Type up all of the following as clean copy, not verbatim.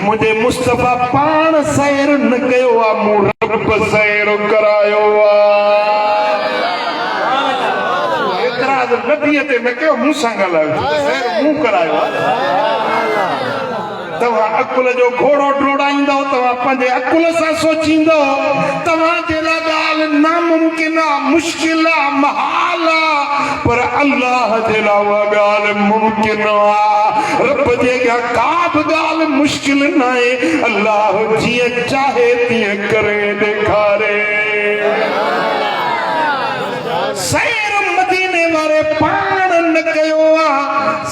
मुझे मुस्तफा पान सैर न कयो आ मु रब सैर करायो आ एतराज नबी ते न कयो मु संगल सैर मु करायो आ तवा अकुल जो घोड़ो डोड़ाईंदो तवा पंजे अकुल सा सोचींदो तवा जे ला गाल नामुमकिन मुश्किल महाल पर अल्लाह जे ला गाल मुमकिन आ रब जे का गाल मुश्किल नाए अल्लाह जिए चाहे तिए करे दिखारे सैर मदीने वारे पान न कयो आ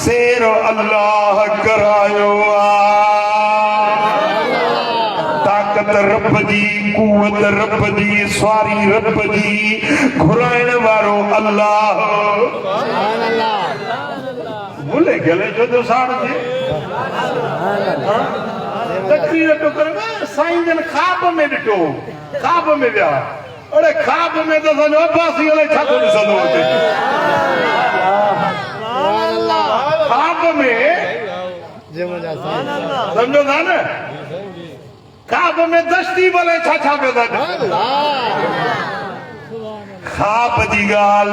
सैर अल्लाह करायो आ ताकत रब जी कुवत रब जी स्वारी रब जी घुराइण वारो अल्लाह भूले गले जो तो साड़ थे तकरीर तो करे साईं जन ख्वाब में ॾिठो ख्वाब में विया अरे ख्वाब में तो सॼो अब्बासी अलाए छा थो ॾिसंदो हुते ख्वाब में सम्झो था न ख्वाब में दस्ती भले छा छा पियो था ख्वाब जी गाल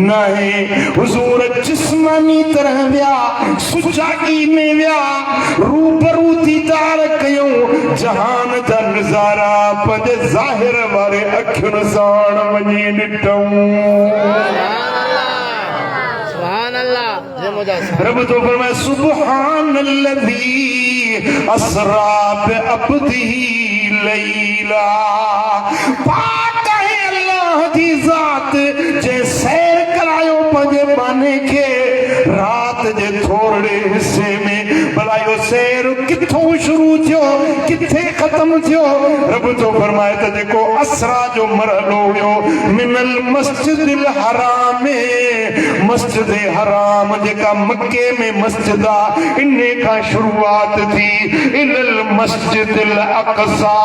नहीं हुजूर जिस्मानी तरह विया सुजागी में विया रूबरू दीदार कयूं जहान जा नज़ारा पंहिंजे ज़ाहिर वारे अखियुनि सां वञी ॾिठऊं रब तो फरमाए सुब्हानल्लज़ी असरा बिअब्दिही लैला पाक है अल्लाह जी ज़ात जे सैर करायो पंहिंजे बाने खे रात जे थोड़े हिस्से में भला यो सैर किथों शुरू थियो किथे खत्म थियो रब तो फरमाए त जेको असरा जो मरहलो हुयो मिनल मस्जिदिल हराम मस्जिद हराम जेका मक्के में मस्जिद आ इन्ने का शुरुआत थी इलल मस्जिदिल अक़सा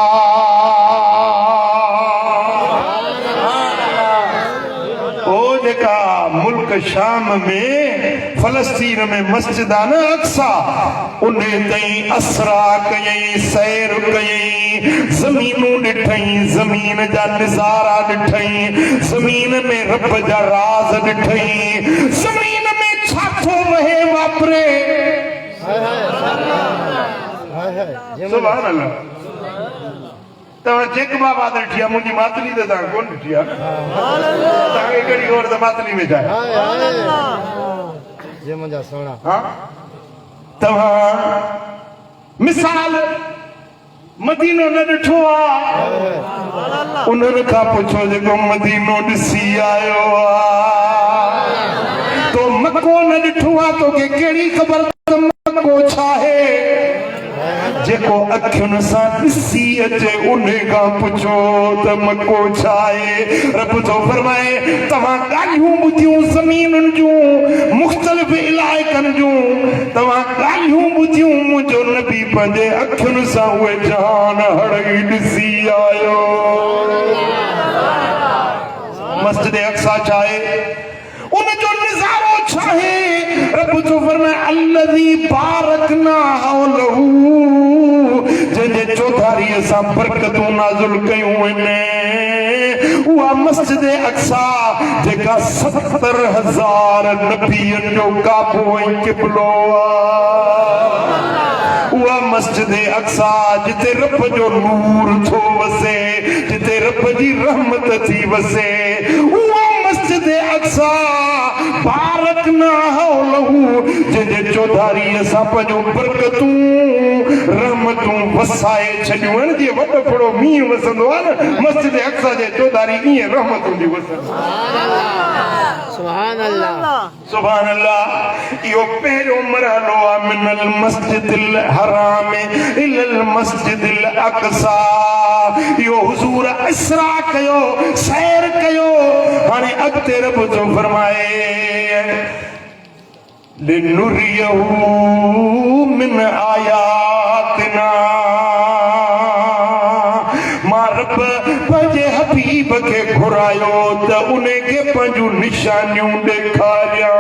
ओ जेका मुल्क शाम में फलस्तीन में मस्जिद आ न अक्सा उन्हें तई असरा कयई सैर कयई जमीनू ॾिठई जमीन जा नज़ारा ॾिठई जमीन में रब जा राज ॾिठई जमीन में छा थो वहे वापरे सुभान अल्लाह तव्हां चेक बाबा ॾिठी आहे मुंहिंजी मातली त तव्हां कोन ॾिठी आहे तव्हांखे कहिड़ी ख़बर त मातली में छा आहे तव्हां मिसाल मदीनो न ॾिठो आहे उन्हनि खां पुछो जेको मदीनो ॾिसी आयो आहे तो मको न ॾिठो आहे तोखे कहिड़ी ख़बर त मको छा आहे जेको अखियुनि सां ॾिसी अचे उन खां पुछो त मको छा आहे रब थो फरमाए तव्हां ॻाल्हियूं ॿुधियूं ज़मीनुनि जूं मुख़्तलिफ़ इलाइक़नि जूं तव्हां ॻाल्हियूं ॿुधियूं मुंहिंजो नबी पंहिंजे अखियुनि सां उहे जहान हड़ई ॾिसी आयो मस्जिद अक़सा छा आहे उन जो नज़ारो छा आहे रब थो फरमाए अल्लज़ी बारकना हौलहू जंहिंजे चौधारीअ सां बरकतूं नाज़िल कयूं आहिनि उहा मस्जिद अक़सा जेका 70,000 नबियनि जो काबो ऐं क़िबलो आहे उहा मस्जिद अक़सा जिते रब जो नूर थो वसे जिते रब जी रहमत थी वसे उहा मस्जिद अक़सा बारकना हौलहू जंहिंजे चौधारीअ सां पंहिंजूं बरकतूं रहमतूं वसाए छॾियूं आहिनि जीअं वॾो थोरो मींहुं वसंदो आहे न मस्जिद अक़सा जे चौधारी ईअं रहमतूं जी वसंदी सुभान अल्लाह सुभान अल्लाह इहो पहिरियों मरहलो आहे मिनल मस्जिदिल हराम इलल मस्जिदिल अक़सा इहो हुज़ूर इसरा कयो सैर कयो हाणे अॻिते रब जो फरमाए लिनुरियहू मिन आयातिना मां रब पंहिंजे हबीब खे घुरायो त उन खे पंहिंजूं निशानियूं ॾेखारियां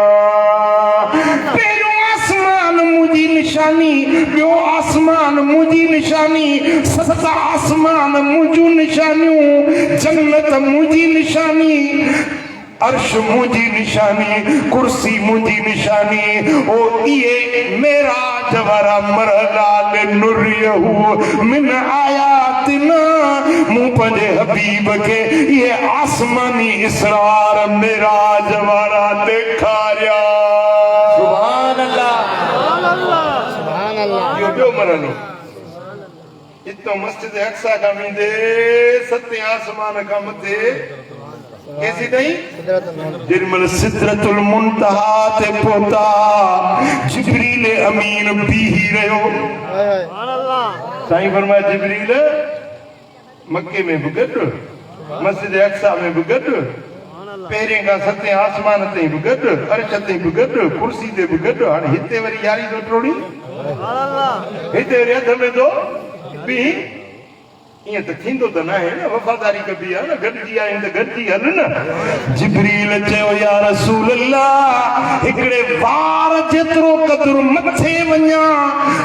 पहिरियों आसमान मुंहिंजी निशानी ॿियो आसमान ज़मान मुझी निशानी, 7 आसमान मुझू निशानियूं, जन्नत मुझी निशानी, अर्श मुझी निशानी, कुर्सी मुझी निशानी। ओ ये मेरा जवारा मरलाल नुरियहू मिन आयातिना, मुँह पंजे हबीब के ये आसमानी इसरार मेरा जवारा देखारिया। सुभान अल्लाह, सुभान अल्लाह। यो बियो मरनो इतो मस्जिद अक्सा का मिंदे 7 आसमान का मथे कैसी नहीं जिरमल सिदरतुल मुंतहा ते पहुंचा, जिब्रील अमीन बीही रहो। साईं फरमाया जिब्रील मक्के में बुगट, मस्जिद अक्सा में बुगट, पहिरें का 7 आसमान ते बुगट, अर्श ते बुगट, कुर्सी ते बुगट। हाणे हिते वरी यारी तो टोड़ी, हिते वरी हथ में तो बी ये तो थींदो तो ना है ना, वफादारी कभी है ना, गॾिजी आहिनि त गॾिजी हल न। जिब्रील चयो या रसूल अल्लाह, हिकिड़े वार जेतिरो क़दुरु मथे वञा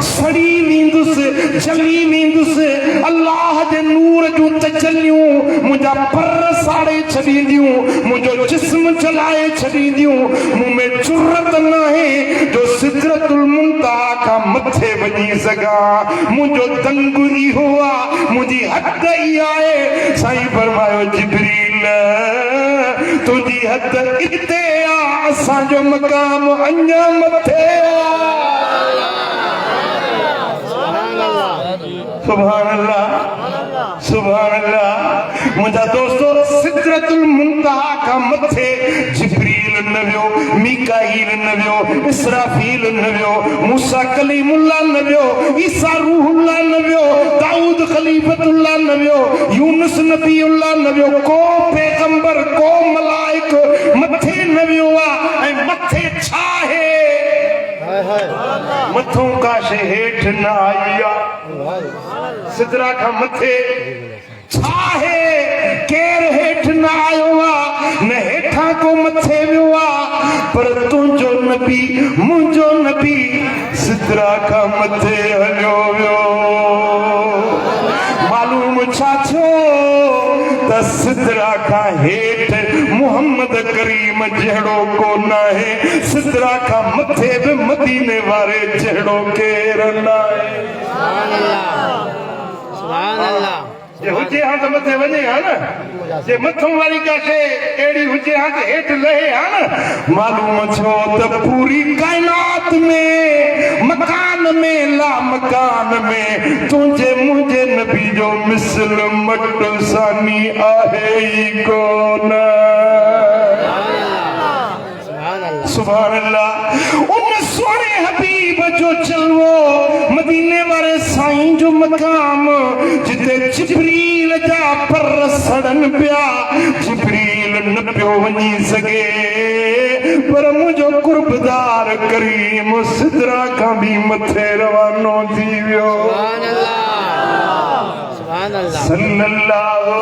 सड़ी वेंदुसि, जली वेंदुसि। अल्लाह जे नूर जूं तजलियूं मुंहिंजा पर साड़े छॾींदियूं, मुंहिंजो जिस्म जलाए छॾींदियूं। मूं में जुर्रत न आहे जो सिदरतुल मुंतहा खां मथे वञी सघां। मुंहिंजो दंग इहो आहे, मुंहिंजी हद इहा आहे। साईं फरमायो जिब्रील तुंहिंजी हद इते आहे, असांजो मक़ाम अञा मथे आहे। सुभान अल्लाह, सुभान अल्लाह। मुंहिंजा दोस्तो सिदरतुल मुंतहा खां मथे जिब्रील न वियो, मीकाईल न वियो, इसराफील न वियो, मूसा कलीमुल्लाह न वियो, ईसा रूहुल्लाह न वियो, दाऊद खलीफतुल्लाह न वियो, यूनुस नबीउल्लाह न वियो। को पैगंबर को मलाइक मथे न वियो आहे। ऐं मथे छा आहे? मथों का शे हेठ न आई आहे। सिदरा खां मथे छा है? केर हेठ न आयो आहे, न हेठां को मथे वियो आहे। पर तुंहिंजो नबी, मुंहिंजो नबी सिदरा खां मथे हलियो वियो। मालूम छा थियो त सिदरा खां हेठ मुहम्मद करीम जहिड़ो को न आहे, सिदरा खां मथे बि मदीने वारे जहिड़ो केर न आहे। सुभान अल्लाह। जे हुजे हां त मथे वञे हा न, जे मथों वारी का शइ अहिड़ी हुजे हां त हेठि लहे हा न। मालूम छो त पूरी काइनात में मकान में ला मकान में तुंहिंजे मुंहिंजे नबी जो मिसल मट सानी आहे ई कोन। सुभान अल्लाह। उन सोने हबीब जो चलवो, मदीने वारे साईं जो मकाम, जिते जिब्रील जा पर सड़न पिया, जिब्रील न पियो वञी सघे। पर मुंहिंजो कुर्बदार करीम सिदरा खां बि मथे रवानो थी वियो। सुभान अल्लाह, सुभान अल्लाह। सल्लल्लाहु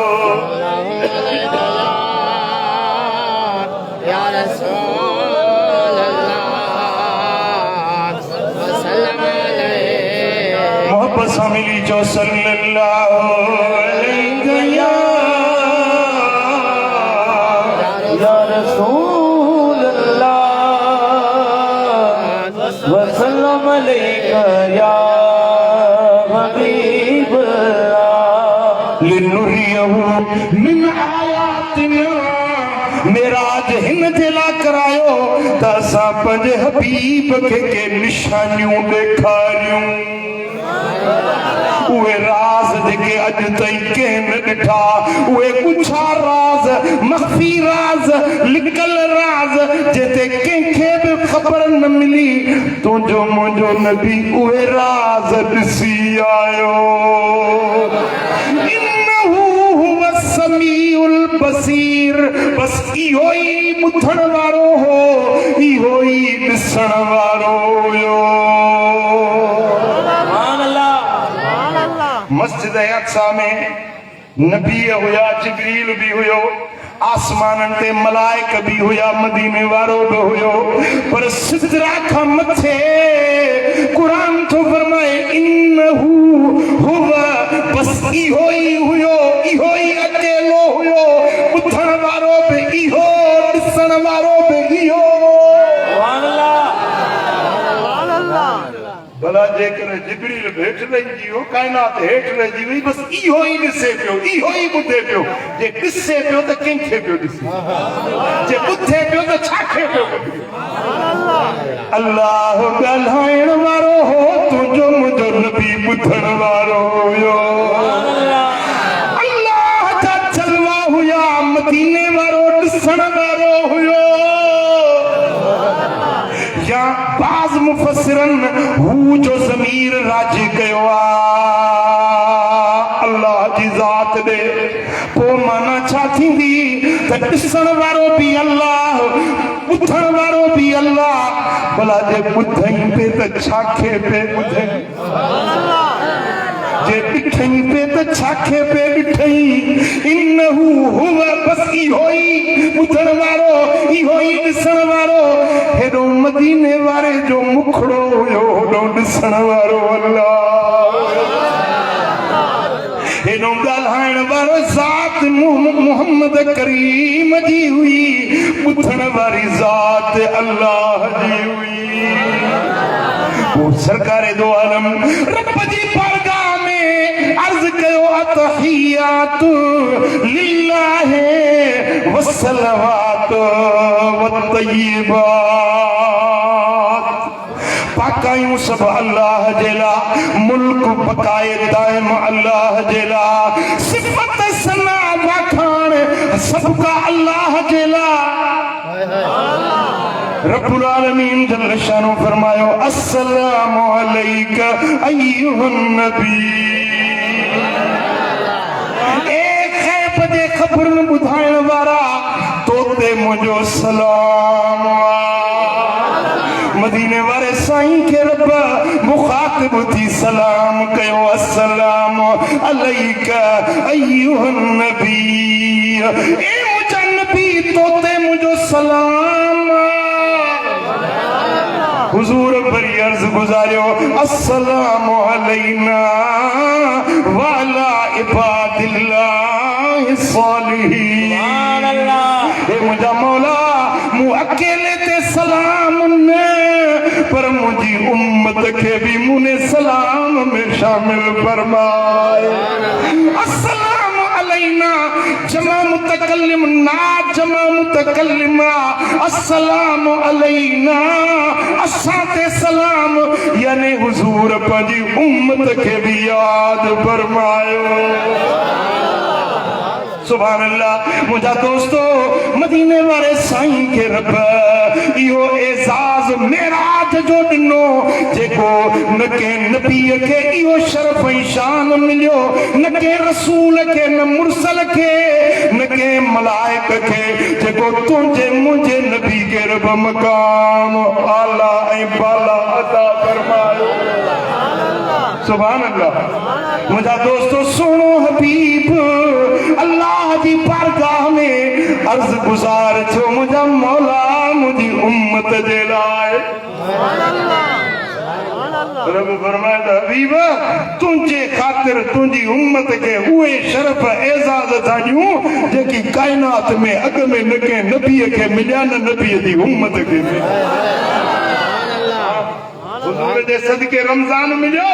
या रसूल मोहब्बत सां मिली चो सल्लल्लाहु अलैहि या रसूल अल्लाह वसल्लम अलैका या हबीब अल्लाह लिनुरियहु मिन आयातिना। मेराज हिन जे लाइ करायो त असां पंहिंजे हबीब खे के निशानियूं ॾेखारियूं। उहे राज जेके अॼु ताईं कंहिं न ॾिठा, उहे कुछा राज, मख़फ़ी राज, लिकल राज, जिते कंहिंखे बि ख़बर न मिली, तुंहिंजो मुंहिंजो नबी उहे राज ॾिसी आयो। इन्नहु हुव समीउल बसीर। बस इहो ई ॿुधण वारो हो, इहो ई ॾिसण वारो हुयो। मस्जिद अक्सा में नबी हुया, जिब्रील भी हुयो, आसमानन ते मलाइक भी हुया, मदीने वारो भी हुयो। पर सिदरा खां मथे कुरान तो फरमाए इन्नहु इहो ई हुयो, इहो ई अकेलो हुयो, ॿुधण वारो बि इहो, ॾिसण वारो बि इहो। भला जेकर जिबरील हेठि रहिजी वियो, काइनात हेठि रहिजी वई, बसि इहो ई ॾिसे पियो, इहो ई ॿुधे पियो। जे ॾिसे पियो त कंहिंखे पियो ॾिसे, जे ॿुधे पियो त छाखे पियो ॿुधे। अल्लाह ॻाल्हाइण वारो हो, तुंहिंजो मुंहिंजो नबी ॿुधण वारो हुयो। अल्लाह जा जलवा हुया, मदीने वारो ॾिसण वारो हुयो। या बाज़ मुफ़स्सिरन हू जो ज़मीर राजी कयो अल्लाह जी ज़ात ॾे, पोइ माना छा थींदी त ॾिसण वारो बि अल्लाह, ॿुधण वारो बि अल्लाह। भला जे ॿुधई पे त छाखे पे ॿुधई, जे ॾिठई पे त छाखे पे ॾिठई। इन्नहु हुव, बसि इहो ई ॿुधण वारो, इहो ई ॾिसण वारो। हेॾो मदीने वारे जो मुखड़ो हुयो, होॾो ॾिसण वारो अल्लाह। हेॾो ॻाल्हाइण वारो ज़ात मुहम्मद करीम जी हुई, ॿुधण वारी ज़ात अल्लाह जी हुई। पोइ सरकारे दो आलम रब जी बारगाह में अर्ज़ कयो, अतहियातु लिल्लाहि वस्सलवातु वत्तय्यिबात। पाकायूं सब अल्लाह जे लाइ, मुल्क बकाए दाइम अल्लाह जे लाइ, सिफ़त सना वाखाण सबका अल्लाह जे लाइ। रब्बुल आलमीन जल्ल शानो फरमायो, अस्सलामु अलैका अय्युहन नबी। ए ग़ैब जे ख़बरुं ॿुधाइण वारा, तो ते मुंहिंजो सलाम। मदीने वारे साईं खे रब मुखातिब थी सलाम कयो, अस्सलामु अलैका अय्युहन नबी। ए मुंहिंजा नबी, तो ते मुंहिंजो सलाम। हुजूर वरी अर्ज़ गुज़ारियो, अस्सलामु अलैना व अला इबादिल्लाहि सालिहीन। हे मुंहिंजा मौला, मूं अकेले ते सलाम न, पर मुंहिंजी उम्मत खे बि मुने सलाम में शामिल फरमाए। अस्सलामु अलैना जमा मुतकल्लिम, ना जमा मुतकल्लिमा। अस्सलामु अलैना असां ते सलाम, यानी हुजूर पंहिंजी उम्मत खे बि याद फरमायो। सुभान अल्लाह। मुंहिंजा दोस्तो, मदीने वारे साईं खे रब इहो एज़ाज़ मेराज जो ॾिनो, जेको न कंहिं नबीअ खे इहो शरफ़ ऐं शान मिलियो, न कंहिं रसूल खे, न मुरसल खे, न कंहिं मलाइक खे, जेको तुंहिंजे मुंहिंजे नबी खे रब मकाम आला ऐं बाला अता फरमायो। सुभान अल्लाह। मुंहिंजा दोस्तो, सुहिणो हबीब अल्लाह जी बारगाह में अर्ज़ गुज़ार थियो, मुंहिंजा मौला मुंहिंजी उम्मत जे लाइ। रब फरमाए त हबीब, तुंहिंजे ख़ातिर तुंहिंजी उम्मत खे उहे शरफ़ एज़ाज़ था ॾियूं जेकी काइनात में अॻ में न कंहिं नबीअ खे मिलिया, न नबीअ जी उम्मत खे मिलिया। हुजूर जे सदके रमज़ान मिलियो,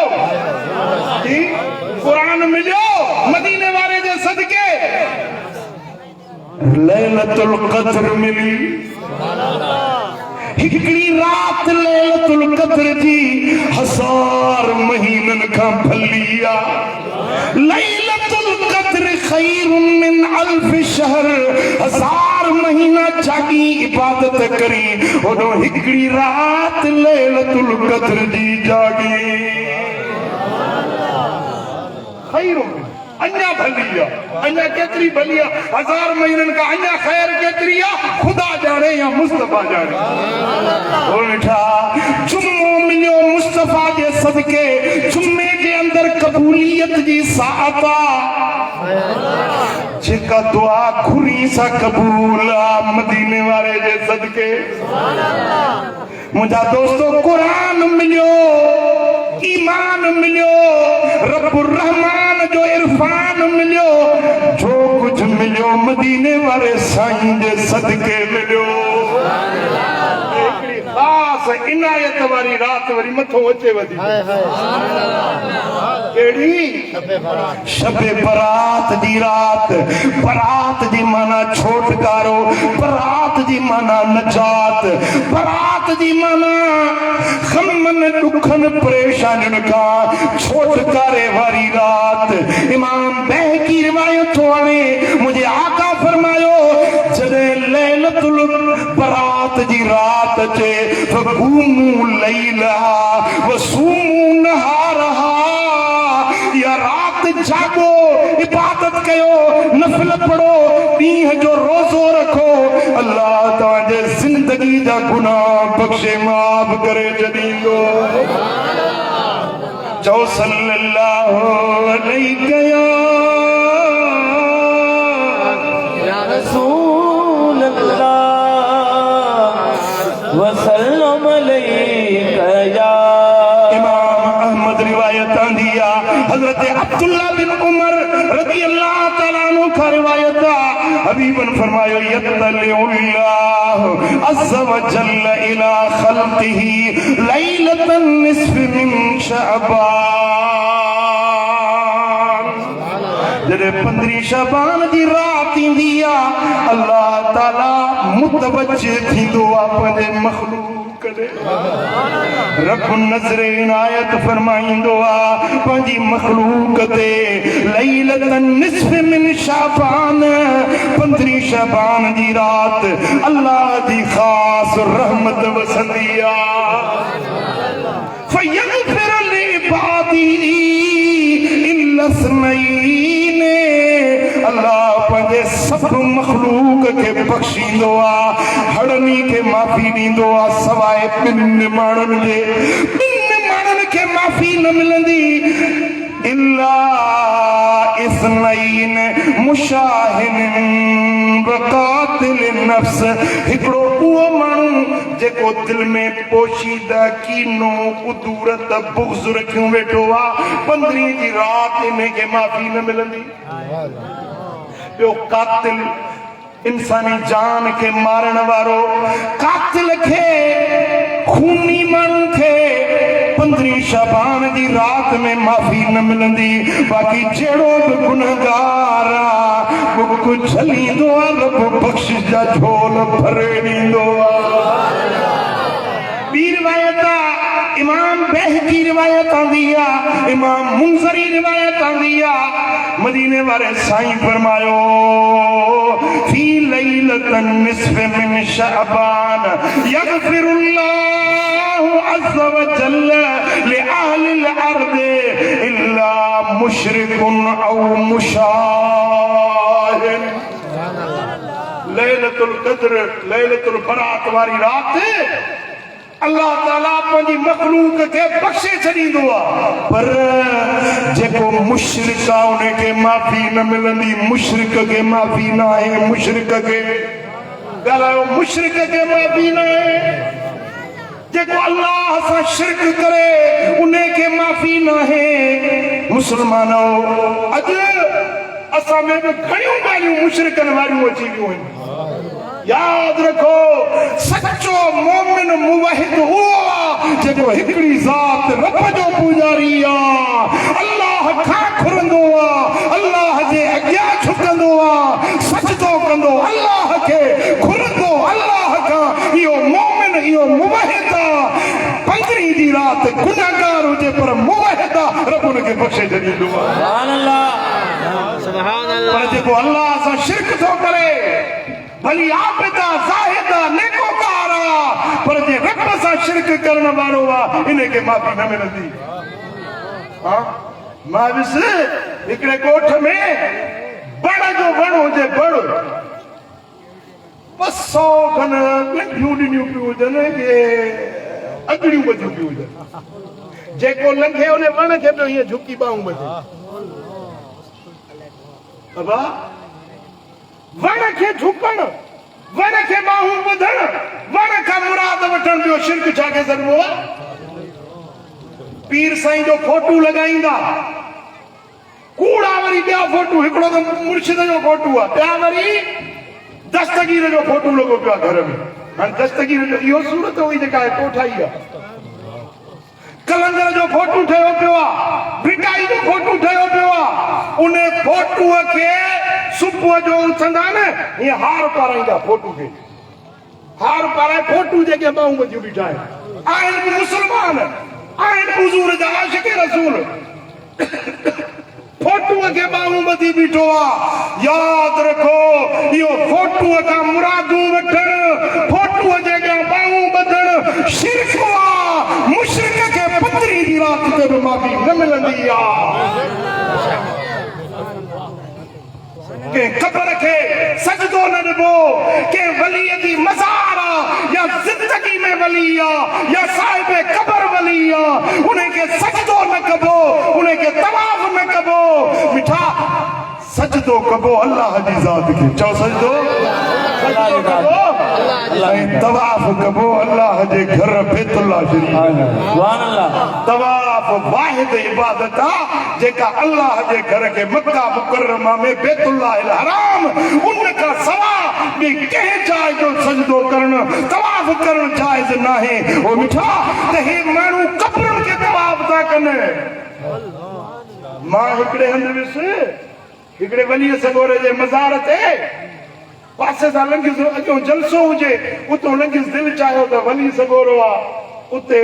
कुरान मिलियो, मदीने वारे जे सदके लैलतुल क़द्र मिली। हिकिड़ी रात लैलतुल क़द्र जी 1000 महीननि खां भली आहे। लैलतुल क़द्र खैरुम मिन अल्फ शहर, 1000 महीना जागी इबादत करी, ओॾो हिकिड़ी रात लैलतुल क़द्र जी जागी। खैरुम, अञा भली आहे, अञा केतिरी भली आहे, 1000 महीननि खां अञा ख़ैर केतिरी आहे, ख़ुदा ॼाणे या मुस्तफ़ा ॼाणे। उल्टा जुम्मो मिलियो मुस्तफ़ा जे सदके, जुम्मे जे अंदर क़बूलियत जी साअत आहे, जेका दुआ घुरी सां क़बूल आहे मदीने वारे जे सदके। मुंहिंजा दोस्तो, क़ुरान मिलियो, ईमान मिलियो, रब्बुर रहमान जो इर्फ़ान इरफान मिलियो जो कुछ मिलियो मदीने वाले साईं जे सदके मिलियो हिकिड़ी ख़ासि इनायत वारी रात वरी मथो अचे वधी केड़ी शबे बरात जी रात बरात जी माना छोटकारो बरात जी माना नजात बरात जी माना खमन दुखन परेशानियुनि खां छोटकारे वारी रात इमाम बहकी रिवायत तो आने मुझे आका फरमायो जॾहिं लैलतुल बरात जी रात अचे फक़ूमू लैलहा वसूमू नहारहा या रात जागो इबादत कयो नफिल पढ़ो ॾींहं जो रोज़ो रखो अल्लाह तव्हांजे ज़िंदगी जा गुनाह बख़्शे माफ़ करे छॾींदो चओ सल्लल्लाहु अलैहि या रसूल अल्लाह वसल्लम अलैका या इमाम अहमद रिवायत आंदी आ हजरत अब्दुल्ला बिन उमर रज़ी अल्लाह तआला अन्हु का रिवायत आ हबीबन फरमायो यतल्लाहु अज़्ज़ा व जल्ल इला खल्क़िही लैलतन निस्फ मिन शअबान जॾहिं 15 शबान जी रात ईंदी आहे अल्लाह ताला मुतवज्जह थींदो आहे पंहिंजे मखलूक ॾे रब नज़र इनायत फरमाईंदो आहे पंहिंजी मखलूक ते लैलतन निस्फ मिन शअबान 15 शबान जी रात अल्लाह जी ख़ासि रहमत वसंदी आहे फयग़फिर लिइबादिही इल्ला स्नैन अल्लाह पंहिंजे सभु मखलूक खे बख़्शींदो आहे हड़नी खे माफ़ी ॾींदो आहे सवाइ ॿिनि माण्हुनि खे माफ़ी न मिलंदी इल्ला इस्नैन मुशाहिन वक़ातिल नफ्स हिकिड़ो उहो माण्हू जेको दिल में पोशीदा कीनो उदूरत बुग़्ज़ रखियो वेठो आहे 15 जी रात इनखे माफ़ी न मिलंदी ॿियो कातिल इंसानी जान खे मारण वारो कातिल खे खूनी माण्हू खे 15 शबान जी रात में माफ़ी न मिलंदी बाक़ी जहिड़ो बि गुनहगार आहे कुझु छलींदो आहे रब बख़्शिश जा झोल भरे ॾींदो आहे ॿी रिवायत आहे इमाम बहकी रिवायत आंदी आहे इमाम मुंज़री रिवायत आंदी आहे मदीने वाले साईं फरमायो फी लैलतन निस्फ मिन शअबान यग़फिरुल्लाहु अज़्ज़ा व जल्ल लिअहलिल अर्द इल्ला मुशरिकुन औ मुशाहिन लैलतुल क़द्र लैलतुल बरात वारी रात अल्लाह ताला पंहिंजी मखलूक खे बख़्शे छॾींदो आहे पर जेको मुशरिक आहे उनखे माफ़ी न मिलंदी मुशरिक खे माफ़ी न आहे मुशरिक खे ॻाल्हायो मुशरिक खे माफ़ी न आहे जेको अल्लाह सां शिरक करे उनखे माफ़ी न आहे मुस्लमानो अॼु असां में बि घणियूं ॻाल्हियूं मुशरिकनि वारियूं अची वियूं आहिनि याद रखो सच्चो मोमिन मुवहिद उहो आहे जेको हिकिड़ी ज़ात रब जो पुजारी आहे अल्लाह खां घुरंदो आहे अल्लाह जे अॻियां झुकंदो आहे सजदो कंदो अल्लाह खे घुरंदो अल्लाह खां इहो मोमिन इहो मुवहिद आहे 15 जी रात गुनाहगार हुजे पर मुवहिद आहे रब उनखे बख़्शे छॾींदो आहे सुभान अल्लाह सुभान अल्लाह पर जेको अल्लाह सां शिरक थो करे भली आबिदा ज़ाहिदा नेकोकार आहे पर जे रब सां शिरक करण वारो आहे इनखे माफ़ी न मिलंदी मां ॾिस हिकिड़े ॻोठ में बण जो वण हुजे बण 200 खन लंघियूं ॾिनियूं पियूं हुजनि के अॻड़ियूं ॿधियूं पियूं हुजनि जेको लंघे उन वण खे पियो हीअं झुकी ॿाहूं ॿधे बाबा वण खे झुकण वण खे ॿाहूं ॿधण वण खां मुराद वठण ॿियो शिरक छा खे सघिबो आहे पीर साईं जो फोटू लॻाईंदा कूड़ा वरी ॿिया फोटू हिकिड़ो त मुर्शिद जो फोटू आहे ॿिया वरी दस्तगीर जो फोटू लॻो पियो आहे घर में हाणे दस्तगीर जो इहो सूरत हुई जेका कोठाई आहे कलंदर जो फोटू ठहियो पियो आहे ब्रिटाई जो फोटू ठहियो पियो आहे उन फोटूअ खे सुबुह जो उथंदा न हीअं हार पाराईंदा फोटू खे हार पाराए फोटू जेके ॿाहूं ॿधियूं बीठा आहिनि मुस्लमान आहिनि हुज़ूर जा आशिक़ रसूल फोटूअ खे ॿाहूं ॿधी बीठो आहे यादि रखो इहो फोटूअ खां मुरादूं वठणु फोटूअ जे अॻियां ॿाहूं ॿधणु शिरक आहे मुशरिक खे पतरी जी राति ते बि माफ़ी न मिलंदी आहे कंहिं क़बर खे सजदो न ॾिबो कंहिं वलीअ जी मज़ार या ज़िंदगी में वली आहे या साहिब क़बर वली आहे उनखे सजदो न कबो उनखे तवाफ़ न कबो मिठा सजदो कबो अल्लाह जी ज़ात खे चओ सजदो तवाफ़ कबो अल्लाह जे घर बैतुल्लाह शरीफ तवाफ़ वाहिद इबादत आहे जेका अल्लाह जे घर खे मक्का मुकर्रमा में बैतुल्लाह हराम उन खां सवा ॿी कंहिं जाइ जो सजदो करणु तवाफ़ करणु जाइज़ न आहे ओ मिठा त हे माण्हू क़बरुनि खे तवाफ़ था कनि मां हिकिड़े हंधि वियुसि हिकिड़े वलीअ सॻोरे जे मज़ार ते पासे सां लंघियुसि अॻियों जलसो हुजे उतो लंघियुसि दिलि चाहियो त वली सॻोरो आहे उते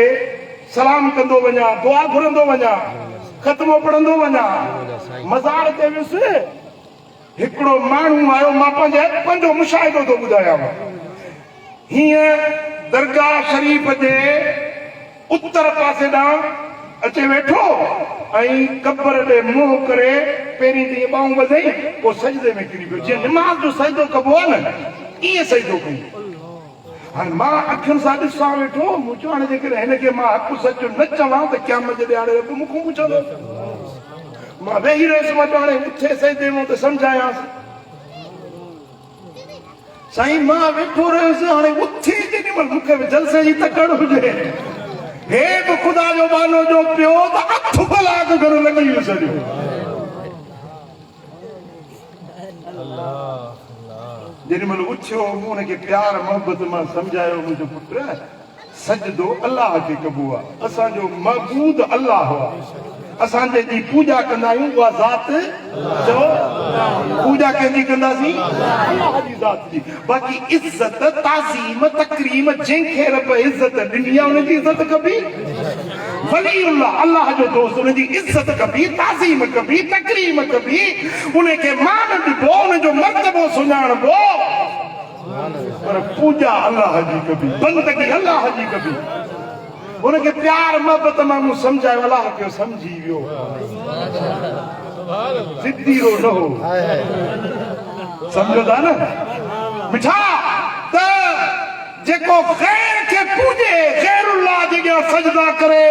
सलाम कंदो वञा दुआ घुरंदो वञा ख़तमो पढ़ंदो वञा मज़ार ते वियुसि हिकिड़ो माण्हू आयो मां पंहिंजो मुशाहिदो थो ॿुधायांव हीअं दरगाह शरीफ़ जे उत्तर पासे ॾांहुं अचे वेठो ऐं क़बर ॾे मुंहुं करे पहिरीं त इहे ॿाहूं वधई पोइ सजदे में किरी पियो जीअं निमाज़ जो सजदो कबो आहे न ईअं सजदो कई हाणे मां अखियुनि सां ॾिसां वेठो मूं चयो हाणे जेकॾहिं हिनखे मां हक़ु सच न चवां त क़यामत जे हाणे रब मूंखां पुछंदो मां वेही रहियुसि मां हाणे उथे सजदे में त सम्झायांसि साईं मां वेठो रहियुसि हाणे उथे जेॾीमहिल मूंखे जलसे जी तकड़ हुजे हे बि ख़ुदा जो बानो जो पियो त अठु कलाक घर लॻी वियो सॼो जेॾीमहिल उथियो मूं हुनखे प्यार मोहबत मां सम्झायो मुंहिंजो पुट सजदो अल्लाह खे कबो आहे असांजो महबूद अल्लाह आहे असांजे जी पूजा कंदा आहियूं उहा ज़ात चओ पूजा कंहिंजी कंदासीं अल्लाह जी ज़ात जी बाक़ी इज़त ताज़ीम तकरीम जंहिंखे रब इज़त ॾिनी आहे उनजी इज़त कबी वलीउल्लाह अल्लाह जो दोस्त उनजी इज़त कबी ताज़ीम कबी तकरीम कबी उनखे मान ॾिबो उनजो मर्तबो सुञाणबो पर पूजा अल्लाह जी कबी बंदगी अल्लाह जी कबी उनखे प्यार मोहबत मां मूं सम्झायो अल्लाह खे सम्झी वियो ज़िद्दीरो न हो सम्झो था न मिठा त जेको ग़ैर खे पूॼे ग़ैरुल्लाह जे अॻियां सजदा करे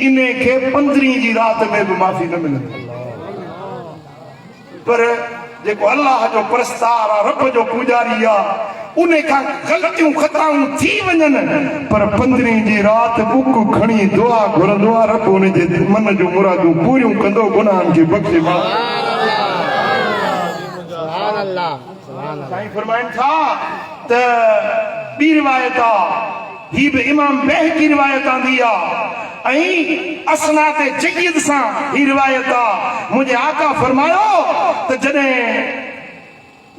इने खे 15 जी राति में बि माफ़ी न मिलंदी पर जेको अल्लाह जो परस्तार आहे रब जो पुॼारी आहे उन खां ग़लतियूं ख़ताऊं थी वञनि पर 15 जी राति बुक खणी दुआ घुरंदो आहे रब उन जे मन जूं मुरादूं पूरियूं कंदो गुनाहनि खे बख़्शे साईं फरमाइनि था त ॿी रिवायत आहे ही बि इमाम बैहक़ी रिवायत आंदी आहे ऐं असनाद जय्यद सां ही रिवायत आहे मुंहिंजे आका फरमायो त जॾहिं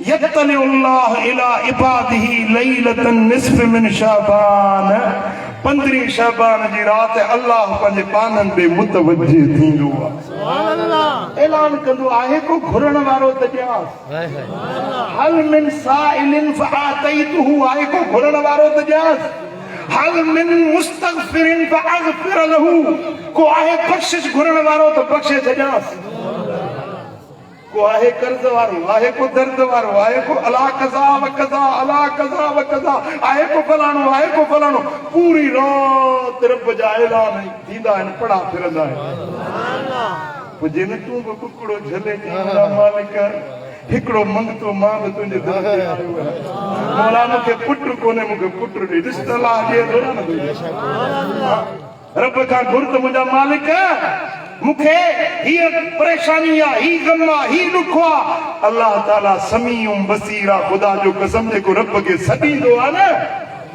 यतलिउल्लाह इला इबादिही लैलतन निस्फ मिन शाबान 15 शाबान जी राति अल्लाह पंहिंजे पाननि ते मुतवज्जे थींदो आहे सुभान अल्लाह ऐलान कंदो आहे को घुरण वारो त ॾियां हल मिन साइलिन फआतैतुहु आहे को घुरण वारो त ॾियां हल मिन मुस्तगफिरिन फअगफिर लहू को आहे बख़्शिश घुरण वारो त बख़्शे छॾियां को आहे कर्ज़ वारो आहे को दर्द वारो आहे को अला कज़ा व कज़ा अला कज़ा व कज़ा आहे को फलाणो आहे को फलाणो पूरी रात रब जा ऐलान थींदा आहिनि पढ़ा फिरंदा आहिनि पोइ जिन तूं बि कुकड़ो झले मुंहिंजा मालिक हिकिड़ो मंगतो मां बि तुंहिंजे दर ते आयो आहियां मौला मूंखे पुट कोन्हे मूंखे पुट ॾे ॾिस अलाह ॾिए थो न रब खां घुर त मुंहिंजा मालिक मुखे ही परेशानी आ, ही गम आ, ही दुख आ, अल्लाह ताला समीउम बसीरा, खुदा जो कसम जेको रब के सदीदो आ न,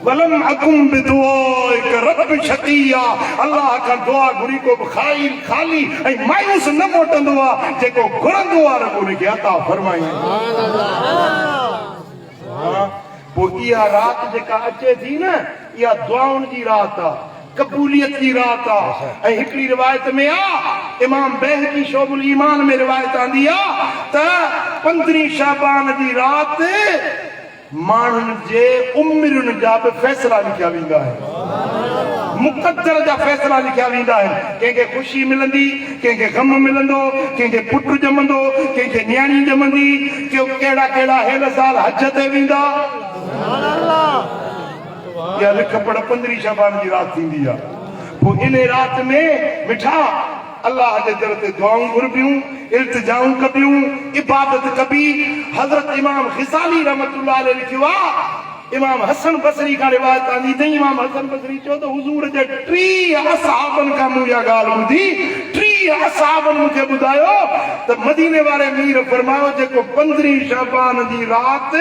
वलम अकुम बिदुआइक रब शकिया, अल्लाह का दुआ घुरी को खाली ऐं मायूस न मोटंदो आ, जेको घुरंदो आ रब उनखे अता फरमाई। पोइ इहा रात जेका अचे थी न, इहा दुआउनि जी रात आ, कबूलियत की रात आ। ऐं हिकिड़ी रिवायत में आ, इमाम बैहकी शोबुल ईमान में रिवायत आंदी आ त 15 शाबान जी रात माण्हुनि जे उमिरियुनि जा बि फ़ैसिला लिखिया वेंदा आहिनि, मुक़द्दर जा फ़ैसिला लिखिया वेंदा आहिनि। कंहिंखे ख़ुशी मिलंदी, कंहिंखे गम मिलंदो, कंहिंखे पुटु ॼमंदो, कंहिंखे न्याणी ॼमंदी, कहिड़ा कहिड़ा हिन साल हज ते वेंदा। या लिख पढ़ 15 शाबान जी रात थींदी आहे। पोइ इन रात में मिठा अल्लाह जे दर ते दुआऊं घुरबियूं, इल्तिजाऊं कबियूं, इबादत कबी। हज़रत इमाम ग़ज़ाली रहमतुल्लाह अलैहि लिखियो आहे, इमाम हसन बसरी का रिवायत आंदी अथई। इमाम हसन बसरी चयो त हुज़ूर जे 3 असहाबनि खां मूं इहा ॻाल्हि ॿुधी, 3 असहाबनि मूंखे ॿुधायो त मदीने वारे मीर फरमायो जेको 15 शाबान जी रात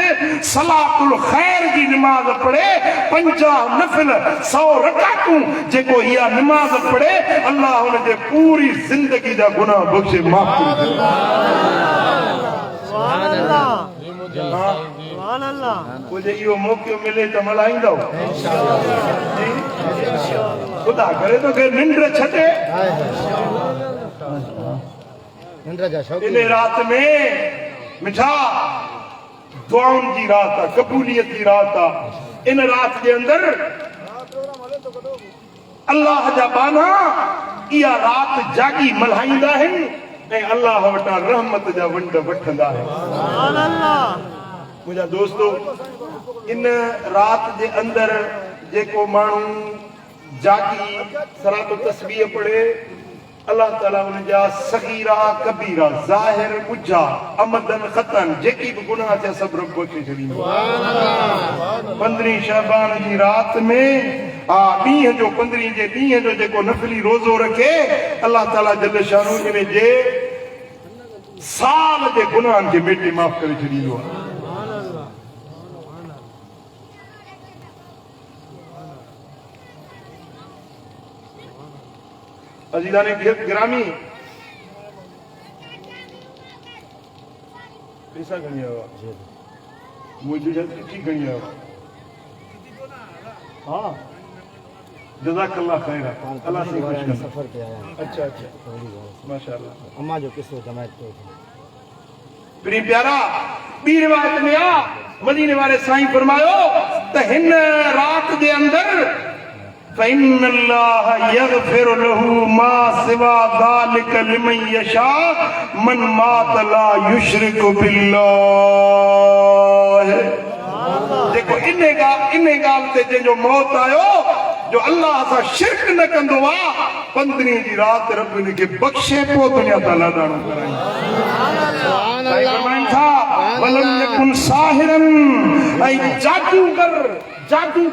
सलातुल खैर जी निमाज़ पढ़े, 50 नफ़िल 100 रकातूं, जेको इहा निमाज़ पढ़े अल्लाह हुन जे पूरी ज़िंदगी जा गुनाह बख़्शे माफ़ करे ॾींदो। सुभान अल्लाह, सुभान अल्लाह। मुझे इहो मौक़ो मिले त मल्हाईंदो ख़ुदा करे तो के निंड छॾे। इन रात में मिठा दुआउनि जी रात आ, कबूलियत जी रात आ। इन रात जे अंदर अल्लाह जा बाना इहा रात जागी मल्हाईंदा आहिनि ऐं अल्लाह वटां रहमत जा वंड वठंदा आहिनि। सुभान अल्लाह। मुंहिंजा दोस्तो, इन रात जे अंदर जेको माण्हू जागी सलातो तस्बीह पढ़े, अल्लाह ताला उन जा सगीरा कबीरा ज़ाहिर बुझा अमदन ख़तन जेकी भी गुनाह थिया सब रब बख़्शे छॾींदो। 15 शाबान जी रात में ॾींहं जो 15 जे ॾींहं जो जेको नफ़िली रोज़ो रखे, अल्लाह ताला जल शानू इन जे साल जे गुनाहनि खे मेटे माफ़ करे छॾींदो आहे। अजीज़ाने गिरामी, पैसा घणी आयो आहे, मुझे ठीक घणी आयो आहे। हाँ, जज़ाकल्लाह खैर, अल्लाह से खुश कर। सफर पे आया। अच्छा अच्छा, माशाअल्लाह। अम्मा जो किस्सो जमायत तो प्री प्यारा बी रिवायत में आ, मदीने वाले साईं फरमायो त हिन रात दे अंदर فإن الله يغفر له ما سوى ذلك لمن يشاء من مات لا يشرك بالله। देखो इन ॻाल्हि ते जंहिंजो मौत आयो जो अल्लाह सां शिरक न कंदो आहे, 15 जी रात रब इनखे बख़्शे पोइ दुनिया तां लाॾाणो कराईंदो। साईं फरमाइनि था वलम यकुन साहिरन, ऐं जादू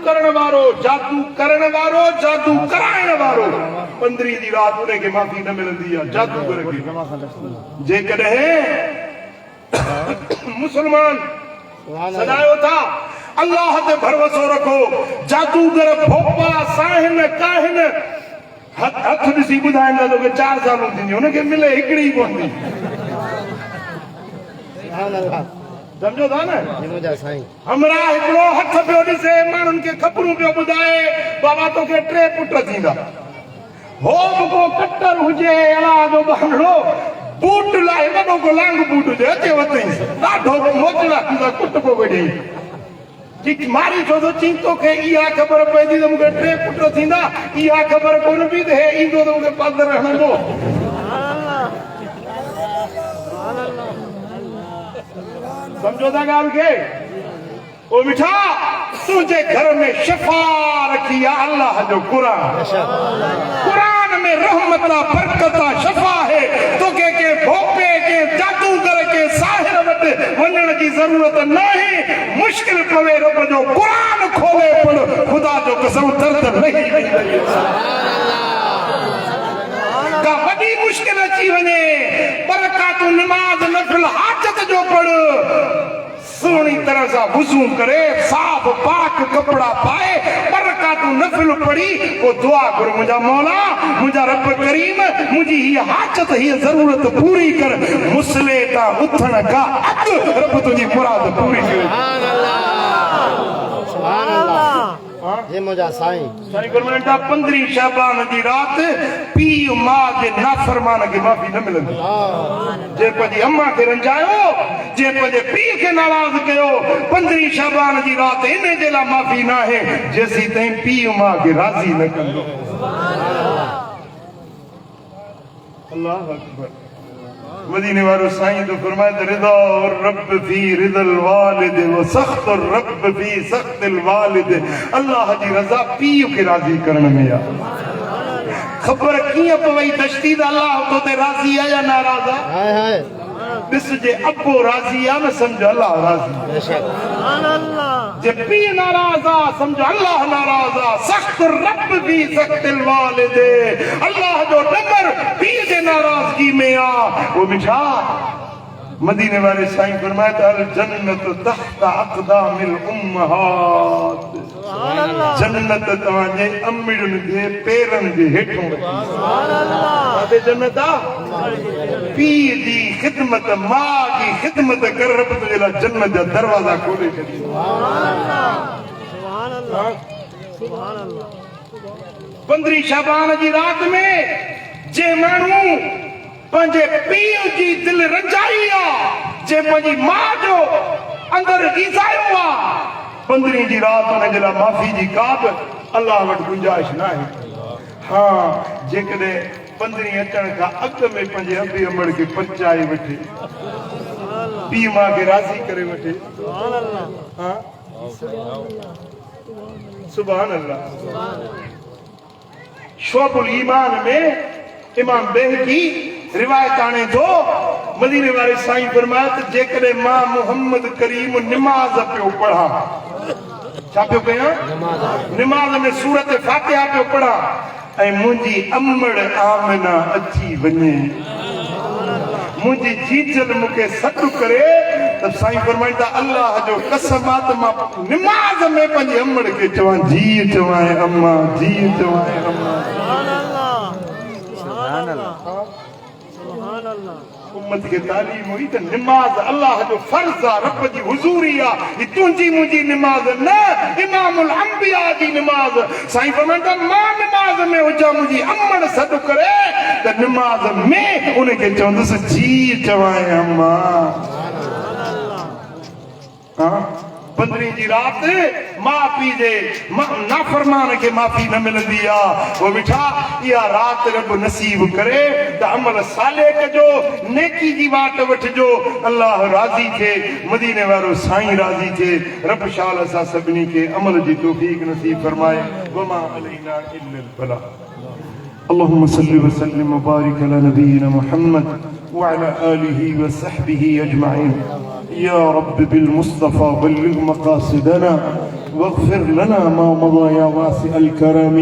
करण वारो जादू कराइण वारो 15 जी रात उनखे माफ़ी न मिलंदी आहे। जादूगर खे जेकॾहिं मुस्लमान सदायो था अल्लाह ते भरोसो रखो, जादूगर भोपा साहिन काहिन हथ ॾिसी ॿुधाईंदा त 4 सालूं थींदियूं, हुनखे मिले हिकिड़ी ई पवंदी। समझो था न, हमरा हिकिड़ो हथ पियो ॾिसे, माण्हुनि खे ख़बरूं पियो ॿुधाए बाबा तोखे 3 पुट थींदा, हो को कटर हुजे अलाह जो बांधड़ो बूट लाइ वॾो को लांग बूट हुजे अचे वतई ॾाढो मोचला थींदा कुट को वेठी ठीक मारी छो तो चई तोखे इहा ख़बर पवंदी त मूंखे 3 पुट थींदा, इहा ख़बर कोन पई त हे ईंदो त मूंखे पादर हणंदो। समझो था ॻाल्हि खे? ओ मिठा तुंहिंजे घर में शफ़ा रखी आहे अल्लाह जो क़ुरान में रहमत बरकत शफ़ा है। तोखे के भोपे के जादूगर के साहिर वटि वञण जी ज़रूरत नाहे। मुश्किल पवे रब जो क़ुरान खोले पढ़, ख़ुदा जो कसम दर्द नहीं का वॾी मुश्किल अची वञे पर का तू नमाज नफिल हाजत जो पढ़ सोनी तरह से वुजू करे साफ पाक कपड़ा पाए बरका तू नफिल पढ़ी वो दुआ कर मुझा मौला मुझा रब करीम मुझी ही हाजत ही जरूरत पूरी कर मुसले का उठण का रब तुझी मुराद पूरी करे सुभान अल्लाह सुभान अल्लाह ये मुझा साईं साईं गुरमंडा 15 शाबान दी रात पी मां जे नाफरमान के माफी न मिलंदी जे पंहिंजी अम्मा खे रंजायो जे पंहिंजे पीउ खे नाराज़ कयो 15 शाबान जी रात इन जे लाइ माफ़ी न आहे जेसी ताईं पीउ मां खे राज़ी न कंदो अल्लाह अकबर मदीने वारो साईं तो फरमाए रिदा और रब फी रिदल वालिद व सख्त और रब फी सख्तिल वालिद अल्लाह जी रज़ा पीउ खे राज़ी करण में आ खबर कीअं पवई दश्ती द अल्लाह तो ते राज़ी आ या नाराज़ आ हाय हाय दिस जे अब्बो राज़ी आ न समझ अल्लाह राज़ी बेशक सुभान अल्लाह जे पीउ नाराज़ आ समझ अल्लाह नाराज़ आ सख्त रब फी सख्तिल वालिद अल्लाह जो डगर पीउ जे नाराज़गी में आ वो मिठा मदीने वाले साईं फरमाए अल जन्नत तहत अक़दामिल उम्महात जन्नत तवाजे अम्मिड़न जे पेरन जे हेठों सुभान अल्लाह ते जन्नत आ पी दी खिदमत मां की खिदमत कर रब तुझे ला जन्नत जा दरवाजा खोले छॾी सुभान अल्लाह सुभान अल्लाह सुभान अल्लाह 15 शाबान जी रात में जे मानू पंहिंजे पीउ जी दिल रंजाई आ जे पंहिंजी मां जो अंदर ईज़ायो आ 15 जी रात उन जे लाइ माफ़ी जी का बि अल्लाह वटि गुंजाइश न आहे हाँ जेकॾहिं 15 अचण खां अॻु में पंहिंजे अबे अमड़ खे पचाए वठे पीउ मां खे राज़ी करे वठे हाँ सुभान अल्लाह शुअबुल ईमान में इमाम बेहकी रिवायत आने दो मदीने वाले साईं फरमाया जेकॾहिं मां मोहम्मद करीम निमाज़ पियो पढ़ा छा पियो कयां निमाज़ में सूरत फातिहा पियो पढ़ा ऐं मुंहिंजी अमड़ आमना अची वञे मुंहिंजी जीजल मूंखे सॾु करे त साईं फरमाईंदा अल्लाह जो कसमात मां निमाज़ में पंहिंजी अमड़ खे चवां जी चवां अम्मा जी चवां अम्मा उम्मत के तालीम हुई तो निमाज अल्लाह जो फर्ज आ रब जी हुजूरी आ तुंजी मुंजी निमाज न इमामुल अंबिया जी निमाज साईं फरमांदा मां निमाज में हुजा मुंजी अम्मड़ सॾु करे त निमाज में उनखे चवंदुसि जी चवां अम्मा हाँ 15 जी रात मां पी जे नाफरमान के माफी न मिलंदी आ वो मिठा या रात रब नसीब करे त अमल साले कजो नेकी जी वाट वठजो अल्लाह राजी थे मदीने वारो साईं राजी थे रब शाल सा सभनी के अमल जी तौफीक नसीब फरमाए वमा अलैना इल्लल बला اللهم صل وسلم وبارك على نبينا محمد وعلى آله وصحبه أجمعين يا رب بالمصطفى بلغ مقاصدنا واغفر لنا ما مضى يا واسع الكرم